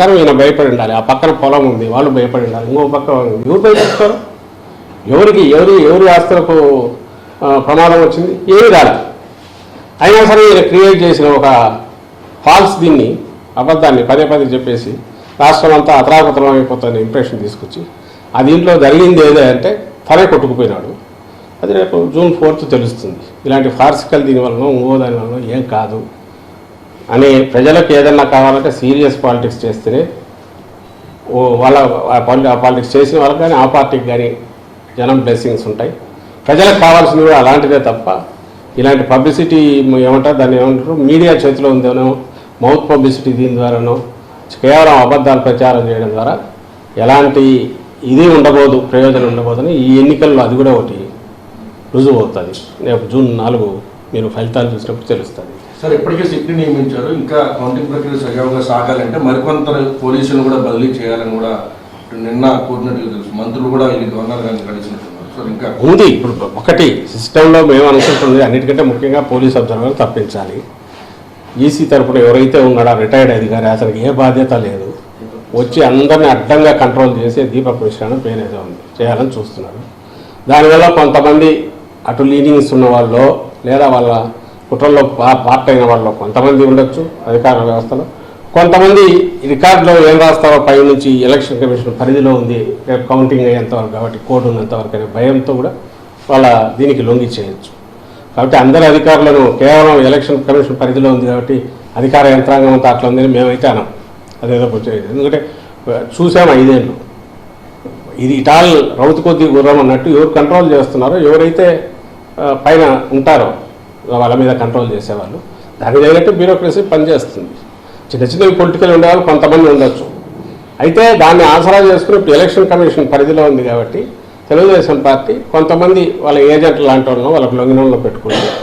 కానీ ఈయన భయపడి ఉండాలి. ఆ పక్కన పొలం ఉంది, వాళ్ళు భయపడి ఉండాలి. ఇంకో పక్క ఎవరు భయపడతారు? ఎవరి ఆస్తులకు ప్రమాదం వచ్చింది? ఏమీ రాలేదు. అయినా సరే ఈయన క్రియేట్ చేసిన ఒక ఫాల్స్ దీన్ని అబద్ధాన్ని పదే చెప్పేసి రాష్ట్రం అంతా అతలాకుతలం అయిపోతున్న ఇంప్రెషన్ తీసుకొచ్చి ఆ దీంట్లో జరిగింది ఏదో అంటే తనే కొట్టుకుపోయినాడు. అది రేపు June 4th తెలుస్తుంది. ఇలాంటి ఫార్సికల్ దీనివల్ల దాని వలన ఏం కాదు అని ప్రజలకు ఏదన్నా కావాలంటే సీరియస్ పాలిటిక్స్ చేస్తేనే వాళ్ళ పాలిటిక్స్ చేసిన వాళ్ళకి కానీ ఆ పార్టీకి కానీ జనం బ్లెస్సింగ్స్ ఉంటాయి. ప్రజలకు కావాల్సింది కూడా అలాంటిదే తప్ప ఇలాంటి పబ్లిసిటీ ఏమంటారు దాన్ని ఏమంటారు మీడియా చేతిలో ఉందేనో మౌత్ పబ్లిసిటీ దీని ద్వారానో కేవలం అబద్ధాలు ప్రచారం చేయడం ద్వారా ఎలాంటి ఇది ఉండబోదు, ప్రయోజనం ఉండబోదని ఈ ఎన్నికల్లో అది కూడా ఒకటి రుజువు అవుతుంది. రేపు June 4 మీరు ఫలితాలు చూసినప్పుడు తెలుస్తుంది. సార్ ఇప్పటికే సిట్ని నియమించారు, ఇంకా కౌంటింగ్ ప్రక్రియ సజావుగా సాగాలంటే మరికొంత పోలీసులు కూడా బదిలీ చేయాలని కూడా నిన్న కోరినట్లు తెలుసు. మంత్రులు కూడా ఇది గవర్నర్ గారిని కలిసినట్టున్నారు. సార్ ఇంకా ఉంది. ఇప్పుడు ఒకటి సిస్టంలో మేము అనుకుంటుంది అన్నిటికంటే ముఖ్యంగా పోలీస్ అబ్జర్వర్ తప్పించాలి. ఈసీ తరఫున ఎవరైతే ఉన్నాడో రిటైర్డ్ అధికారి అతనికి ఏ బాధ్యత లేదు, వచ్చి అందరినీ అడ్డంగా కంట్రోల్ చేసే దీపక్ మిశ్రా పేరు ఏదో ఉంది చేయాలని చూస్తున్నారు. దానివల్ల కొంతమంది అటు లీనింగ్స్ ఉన్న వాళ్ళు లేదా వాళ్ళ కుట్రల్లో పార్ట్ అయిన వాళ్ళు కొంతమంది ఉండొచ్చు అధికార వ్యవస్థలో, కొంతమంది రికార్డులో ఏం రాస్తారో పై నుంచి ఎలక్షన్ కమిషన్ పరిధిలో ఉంది రేపు కౌంటింగ్ అయ్యేంతవరకు కాబట్టి కోడ్ ఉన్నంతవరకు అనే భయంతో కూడా వాళ్ళ దీనికి లొంగి చేయొచ్చు. కాబట్టి అందరి అధికారులను కేవలం ఎలక్షన్ కమిషన్ పరిధిలో ఉంది కాబట్టి అధికార యంత్రాంగం అంతా అట్లా ఉందని మేమైతే అనం. అదేదో కొంచెం ఎందుకంటే చూసాము 5 ఏళ్ళు ఇది ఇటాల్ రౌతు కొద్ది గుర్రం అన్నట్టు ఎవరు కంట్రోల్ చేస్తున్నారో ఎవరైతే పైన ఉంటారో వాళ్ళ మీద కంట్రోల్ చేసేవాళ్ళు దానికి తగినట్టు బ్యూరోక్రసీ పనిచేస్తుంది. చిన్నవి పొలిటికల్ ఉండేవాళ్ళు కొంతమంది ఉండొచ్చు. అయితే దాన్ని ఆసరా చేసుకుని ఇప్పుడు ఎలక్షన్ కమిషన్ పరిధిలో ఉంది కాబట్టి తెలుగుదేశం పార్టీ కొంతమంది వాళ్ళ ఏజెంట్ లాంటి వాళ్ళను వాళ్ళకి లొంగినంలో పెట్టుకుంటారు.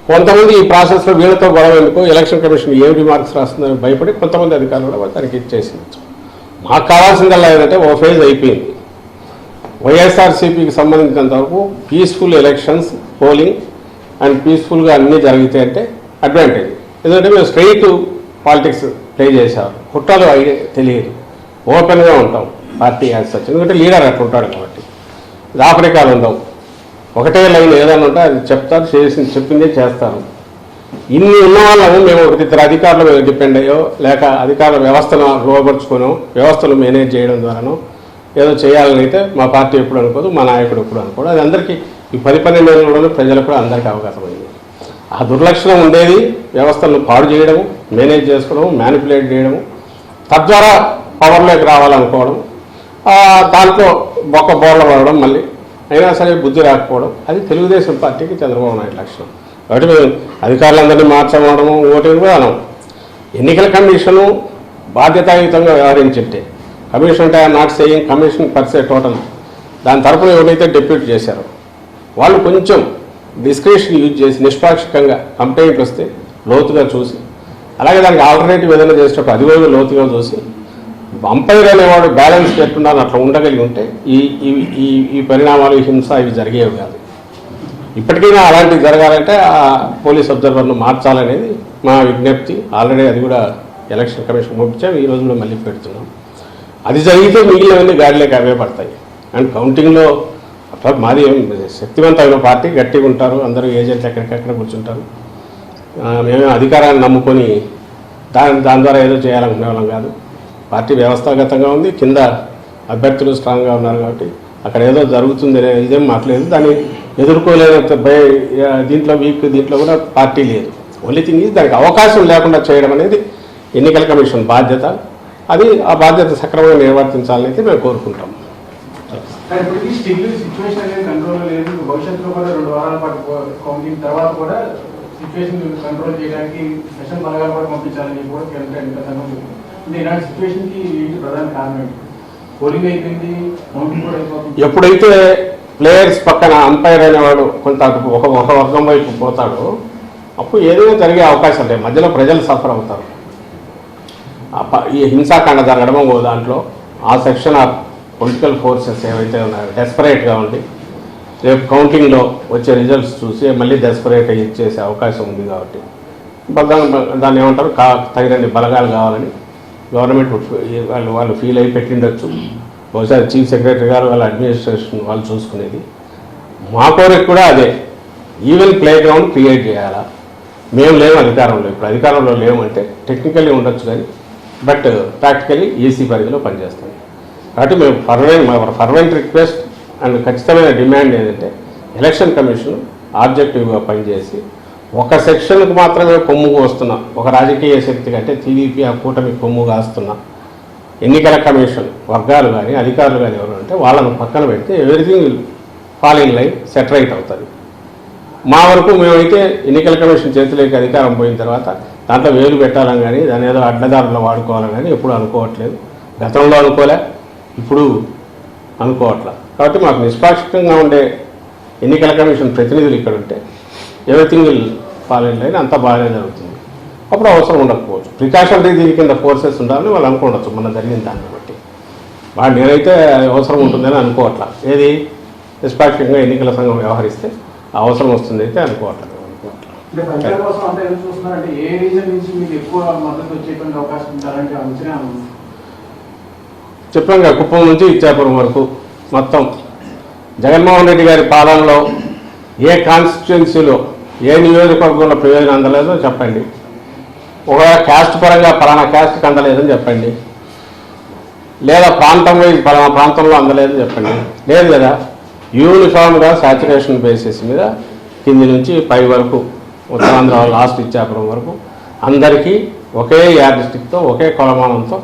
కొంతమంది ఈ ప్రాసెస్లో వీళ్ళతో గొడవ ఎందుకు ఎలక్షన్ కమిషన్ ఏ రిమార్క్స్ రాస్తుందని భయపడి కొంతమంది అధికారులు కూడా దానికి ఇచ్చేసింది. మాకు కావాల్సిందల్లా ఏంటంటే ఓ ఫేజ్ అయిపోయింది. వైఎస్ఆర్సీపీకి సంబంధించినంతవరకు పీస్ఫుల్ ఎలక్షన్స్ పోలింగ్ అండ్ పీస్ఫుల్గా అన్నీ జరిగితే అంటే అడ్వాంటేజ్. ఎందుకంటే మేము స్ట్రైట్ పాలిటిక్స్ ప్లే చేసేవారు, కుట్రలు తెలియదు, ఓపెన్గా ఉంటాం పార్టీ యాజ్ సచ్. ఎందుకంటే లీడర్ అట్లా ఉంటాడు కాబట్టి దాపరికాలు ఉండవు. ఒకటే లైన్ ఏదైనా ఉంటే అది చెప్తారు, చెప్పిందే చేస్తారు. ఇన్ని ఉన్న వాళ్ళము మేము ఒకరిద్దరు అధికారుల మీద డిపెండ్ అయ్యో లేక అధికారుల వ్యవస్థను లోపరుచుకోనో వ్యవస్థలు మేనేజ్ చేయడం ద్వారానో ఏదో చేయాలని అయితే మా పార్టీ ఎప్పుడు అనుకోదు, మా నాయకుడు ఎప్పుడు అనుకోడు. అది అందరికీ ఈ 10-12 ఏళ్ళలో ప్రజలకు కూడా అందరికీ అవకాశమైంది. ఆ దుర్లక్షణం ఉండేది వ్యవస్థలను పాడు చేయడము, మేనేజ్ చేసుకోవడము, మ్యానిపులేట్ చేయడము, తద్వారా పవర్లోకి రావాలనుకోవడం, దాంట్లో బోర్ల పడడం, మళ్ళీ అయినా సరే బుద్ధి రాకపోవడం, అది తెలుగుదేశం పార్టీకి చంద్రబాబు నాయుడు లక్షణం. కాబట్టి మేము అధికారులందరినీ మార్చమడము ఓటింగ్ కూడా అనం. ఎన్నికల కమిషను బాధ్యతాయుతంగా వ్యవహరించింటే కమిషన్ అంటే not saying commission per se total దాని తరఫున ఎవరైతే డెప్యూట్ చేశారో వాళ్ళు కొంచెం డిస్క్రిప్షన్ యూజ్ చేసి నిష్పాక్షికంగా కంప్లైంట్ వస్తే లోతుగా చూసి అలాగే దానికి ఆల్టర్నేటివ్ ఏదైనా చేసేటప్పుడు అది కూడా లోతుగా చూసి అంపైర్ అనేవాడు బ్యాలెన్స్ పెట్టున్నాను అట్లా ఉండగలిగి ఉంటే ఈ పరిణామాలు హింస ఇవి జరిగేవి కాదు. ఇప్పటికైనా అలాంటివి జరగాలంటే ఆ పోలీస్ అబ్జర్వర్ను మార్చాలనేది మా విజ్ఞప్తి. ఆల్రెడీ అది కూడా ఎలక్షన్ కమిషన్ పంపించాం, ఈ రోజు కూడా మళ్ళీ పెడుతున్నాం. అది జరిగితే మిగిలినవన్నీ గాడిలోకి అవే పడతాయి. అండ్ కౌంటింగ్లో మాది శక్తివంతమైన పార్టీ, గట్టిగా ఉంటారు, అందరూ ఏజెంట్లు ఎక్కడికెక్కడ కూర్చుంటారు. మేమే అధికారాన్ని నమ్ముకొని దాని ద్వారా ఏదో చేయాలనుకునే వాళ్ళం కాదు. పార్టీ వ్యవస్థాగతంగా ఉంది, కింద అభ్యర్థులు స్ట్రాంగ్గా ఉన్నారు కాబట్టి అక్కడ ఏదో జరుగుతుంది అనే ఇదేం మాట్లేదు. దాన్ని ఎదుర్కోలేని దీంట్లో వీక్ దీంట్లో కూడా పార్టీ లేదు. ఓన్లీ థింగ్ ఈజ్ దానికి అవకాశం లేకుండా చేయడం అనేది ఎన్నికల కమిషన్ బాధ్యత. అది ఆ బాధ్యత సక్రమంగా నిర్వర్తించాలని అయితే మేము కోరుకుంటాం. సిచ్యువేషన్ అనేది కంట్రోల్ లేదు. భవిష్యత్తులో కూడా 2 వారాల పాటు కౌంటింగ్ తర్వాత కూడా సిచ్యువేషన్ కంట్రోల్ చేయడానికి స్పెషల్ బలగాలు కూడా పంపించాలని కూడా కేంద్ర ఎన్నికల సంఘం చెప్తుంది. ఇలాంటి సిచ్యువేషన్కి ఏంటి ప్రధాన కారణం? పోలింగ్ అయిపోయింది, కౌంటింగ్ కూడా అయిపోతుంది. ఎప్పుడైతే ప్లేయర్స్ పక్కన అంపైర్ అనేవాడు కొంత ఒక వర్గం వైపు పోతాడో అప్పుడు ఏదైనా జరిగే అవకాశం లేదు. మధ్యలో ప్రజలు సఫర్ అవుతారు. ఈ హింసాకాండ జరగడమో దాంట్లో ఆ సెక్షన్ ఆఫ్ పొలిటికల్ ఫోర్సెస్ ఏవైతే ఉన్నాయో డెస్పరేట్గా ఉండి రేపు కౌంటింగ్లో వచ్చే రిజల్ట్స్ చూసి మళ్ళీ డెస్పరేట్ ఇచ్చేసే అవకాశం ఉంది. కాబట్టి దాన్ని ఏమంటారు తగినన్ని బలగాలు కావాలని గవర్నమెంట్ వాళ్ళు ఫీల్ అయి పెట్టిండొచ్చు. బహుశా చీఫ్ సెక్రటరీ గారు వాళ్ళ అడ్మినిస్ట్రేషన్ వాళ్ళు చూసుకునేది. మా కోరిక కూడా అదే, ఈవెన్ ప్లే గ్రౌండ్ క్రియేట్ చేయాలా. మేము లేము అధికారంలో, ఇప్పుడు అధికారంలో లేమంటే టెక్నికల్లీ ఉండొచ్చు కానీ బట్ ప్రాక్టికల్లీ ఈసీ పరిధిలో పనిచేస్తాం. కాబట్టి మేము ఫర్వెంట్ రిక్వెస్ట్ అండ్ ఖచ్చితమైన డిమాండ్ ఏంటంటే ఎలక్షన్ కమిషన్ ఆబ్జెక్టివ్గా పనిచేసి ఒక సెక్షన్కు మాత్రమే కొమ్ము వస్తున్నాం, ఒక రాజకీయ శక్తి కంటే టీడీపీ ఆ కూటమి కొమ్ము కాస్తున్నాం. ఎన్నికల కమిషన్ వర్గాలు కానీ అధికారులు కానీ ఎవరు అంటే వాళ్ళను పక్కన పెడితే everything will fall in line, set right అవుతుంది. మా వరకు మేమైతే ఎన్నికల కమిషన్ చేతిలోకి అధికారం పోయిన తర్వాత దాంట్లో వేలు పెట్టాలని కానీ దాని ఏదో అడ్డదారుల్లో వాడుకోవాలని కానీ ఎప్పుడు అనుకోవట్లేదు. గతంలో అనుకోలే, ఇప్పుడు అనుకోవట్లే. కాబట్టి మాకు నిష్పాక్షికంగా ఉండే ఎన్నికల కమిషన్ ప్రతినిధులు ఇక్కడ ఉంటే everything will fall in line, అంతా బాగానే జరుగుతుంది. అప్పుడు అవసరం ఉండకపోవచ్చు, ప్రికాషనరీ దీని కింద ఫోర్సెస్ ఉండాలని వాళ్ళు అనుకోవచ్చు. మన జరిగిన దాన్ని బట్టి వాళ్ళు నేనైతే అవసరం ఉంటుందని అనుకోవట్లా. ఏది నిష్పాక్షికంగా ఎన్నికల సంఘం వ్యవహరిస్తే అవసరం వస్తుంది అయితే అనుకోవట్లేదు. అంటే ప్రచారం కోసం అంతా ఏం చూస్తున్నారంటే ఏ రీజన్ నుంచి మీకు ఎక్కువ మద్దతు వచ్చేటువంటి అవకాశం ఉంటారంటే అంచనా ఉంది? చెప్పాం కదా, కుప్పం నుంచి ఇచ్చాపురం వరకు మొత్తం జగన్మోహన్ రెడ్డి గారి పాలనలో ఏ కాన్స్టిట్యున్సీలో ఏ నియోజకవర్గంలో ప్రయోజనం అందలేదో చెప్పండి. ఒకవేళ క్యాస్ట్ పరంగా పలానా క్యాస్ట్కి అందలేదని చెప్పండి, లేదా ప్రాంతం వైజ్ పలానా ప్రాంతంలో అందలేదని చెప్పండి. లేదు కదా, యూనిఫామ్గా సాచురేషన్ బేసిస్ మీద కింది నుంచి పై వరకు ఉత్తరాంధ్ర లాస్ట్ ఇచ్చాపురం వరకు అందరికీ ఒకే యార్డ్ స్టిక్తో ఒకే కొలమానంతో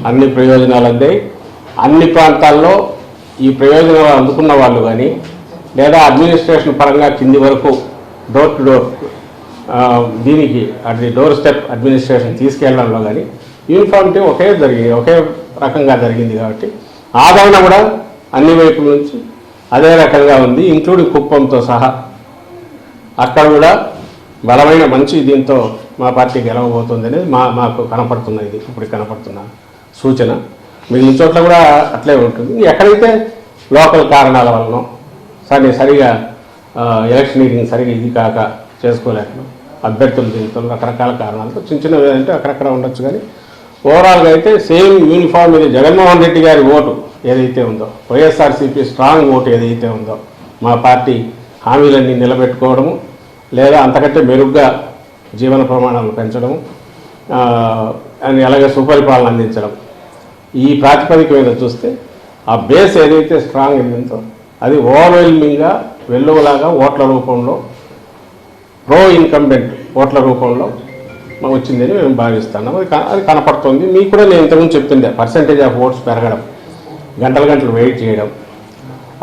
అన్ని ప్రయోజనాలు అందాయి. అన్ని ప్రాంతాల్లో ఈ ప్రయోజనాలు అందుకున్న వాళ్ళు కానీ లేదా అడ్మినిస్ట్రేషన్ పరంగా కింది వరకు డోర్ టు డోర్ దీనికి అది డోర్ స్టెప్ అడ్మినిస్ట్రేషన్ తీసుకెళ్లడంలో కానీ యూనిఫామిటీ ఒకే రకంగా జరిగింది. కాబట్టి ఆదరణ కూడా అన్ని వైపుల నుంచి అదే రకంగా ఉంది, ఇంక్లూడింగ్ కుప్పంతో సహా. అక్కడ కూడా బలమైన మంచి దీంతో మా పార్టీ గెలవబోతుంది అనేది మాకు కనపడుతున్నది, ఇప్పుడు కనపడుతున్న సూచన. మిగిలిన చోట్ల కూడా అట్లే ఉంటుంది. ఎక్కడైతే లోకల్ కారణాల వలన సరిగా ఎలక్షనీరింగ్ సరిగా ఇది కాక చేసుకోలేక అభ్యర్థులు దీంతో రకరకాల కారణాలతో చిన్నవి ఏదంటే అక్కడక్కడ ఉండొచ్చు. కానీ ఓవరాల్గా అయితే సేమ్ యూనిఫామ్ ఇది జగన్మోహన్ రెడ్డి గారి ఓటు ఏదైతే ఉందో, వైఎస్ఆర్సీపీ స్ట్రాంగ్ ఓటు ఏదైతే ఉందో, మా పార్టీ హామీలన్నీ నిలబెట్టుకోవడము లేదా అంతకంటే మెరుగ్గా జీవన ప్రమాణాలు పెంచడము అని అలాగే సుపరిపాలన అందించడం, ఈ ప్రాతిపదిక మీద చూస్తే ఆ బేస్ ఏదైతే స్ట్రాంగ్ అయిందో అది ఓవర్వెల్మింగ్గా వెల్లువలాగా ఓట్ల రూపంలో ప్రో ఇన్కంబెంట్ ఓట్ల రూపంలో వచ్చిందని మేము భావిస్తున్నాం. అది కనపడుతుంది. మీకు కూడా నేను ఇంతకుముందు చెప్తుండే పర్సంటేజ్ ఆఫ్ ఓట్స్ పెరగడం, గంటలు వెయిట్ చేయడం,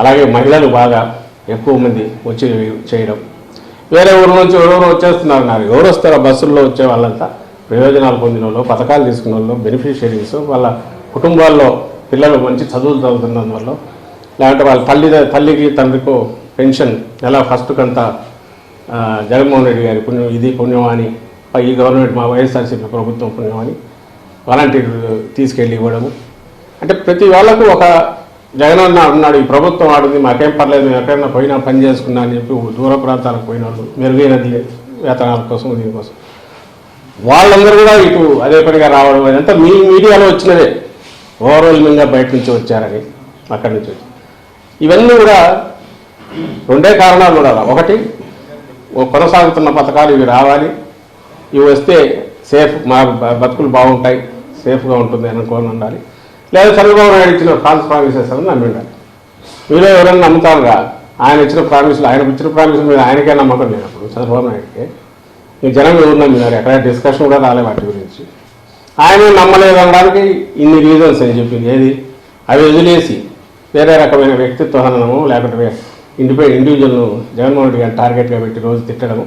అలాగే మహిళలు బాగా ఎక్కువ మంది వచ్చి చేయడం, వేరే ఊరు నుంచి ఎవరెవరు వచ్చేస్తున్నారు. నాకు ఎవరు వస్తారో బస్సుల్లో వచ్చే వాళ్ళంతా ప్రయోజనాలు పొందిన వాళ్ళు, పథకాలు తీసుకున్న వాళ్ళు, బెనిఫిషియరీస్, వాళ్ళ కుటుంబాల్లో పిల్లలు మంచి చదువులు చదువుతున్నందువల్ల, లేదంటే వాళ్ళ తల్లికి తండ్రికో పెన్షన్ నెల ఫస్ట్ కంతా జగన్మోహన్ రెడ్డి గారి పుణ్యం, ఇది పుణ్యం అని ఈ గవర్నమెంట్ మా వైఎస్ఆర్సీపీ ప్రభుత్వం పుణ్యం అని వాలంటీర్లు తీసుకెళ్ళి ఇవ్వడము. అంటే ప్రతి వాళ్ళకు ఒక జగనన్న ఉన్నాడు, ఈ ప్రభుత్వం ఆడింది, మాకేం పర్లేదు, మేము ఎక్కడైనా పోయినా పని చేసుకున్నా అని చెప్పి దూర ప్రాంతాలకు పోయిన వాళ్ళు మెరుగైన వేతనాల కోసం దీనికోసం వాళ్ళందరూ కూడా ఇటు అదే పనిగా రావడం అదంతా మీడియాలో వచ్చినదే. ఓవర్వెల్మింగ్గా బయట నుంచి వచ్చారని అక్కడి నుంచి వచ్చి ఇవన్నీ కూడా రెండే కారణాలు కూడా. ఒకటి, కొనసాగుతున్న పథకాలు ఇవి రావాలి, ఇవి వస్తే సేఫ్, మా బతుకులు బాగుంటాయి, సేఫ్గా ఉంటుంది అనుకోని ఉండాలి. లేదా చంద్రబాబు నాయుడు ఇచ్చిన ఫాల్స్ ప్రామిసెస్ అని నమ్మి ఉండాలి. మీలో ఎవరైనా నమ్ముతారుగా, ఆయన ఇచ్చిన ప్రామిసులు, ఆయన ఇచ్చిన ప్రామిసులు మీద ఆయనకే నమ్మకం లేనప్పుడు చంద్రబాబు నాయుడికి ఈ జనం ఎవరు నమ్మినారు? ఎక్కడ డిస్కషన్ కూడా రాలే వాటి గురించి. ఆయన నమ్మలేదు అనడానికి ఇన్ని రీజన్స్ అని చెప్పింది. ఏది అవి వదిలేసి వేరే రకమైన వ్యక్తిత్వ హననము, లేకపోతే ఇండివిజువల్ను జగన్మోహన్ రెడ్డి గారిని టార్గెట్గా పెట్టి రోజు తిట్టడము,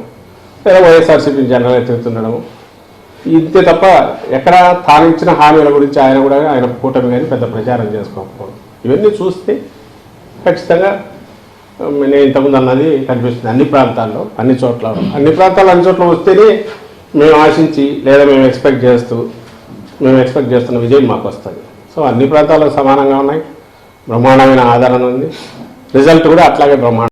లేదా వైఎస్ఆర్సీపీ జనరల్గా తిరుగుతుండడము, ఇంతే తప్ప ఎక్కడ తాను ఇచ్చిన హామీల గురించి ఆయన కూడా ఆయన కూటమి కానీ పెద్ద ప్రచారం చేసుకోకపోవడం. ఇవన్నీ చూస్తే ఖచ్చితంగా నేను ఇంతకుముందు అన్నది కనిపిస్తుంది. అన్ని ప్రాంతాల్లో అన్ని చోట్ల వస్తేనే మేము ఆశించి లేదా మేము ఎక్స్పెక్ట్ చేస్తున్న విజయం మాకు వస్తుంది. సో అన్ని ప్రాంతాల్లో సమానంగా ఉన్నాయి, బ్రహ్మాండమైన ఆదరణ ఉంది, రిజల్ట్ కూడా అట్లాగే బ్రహ్మాండం.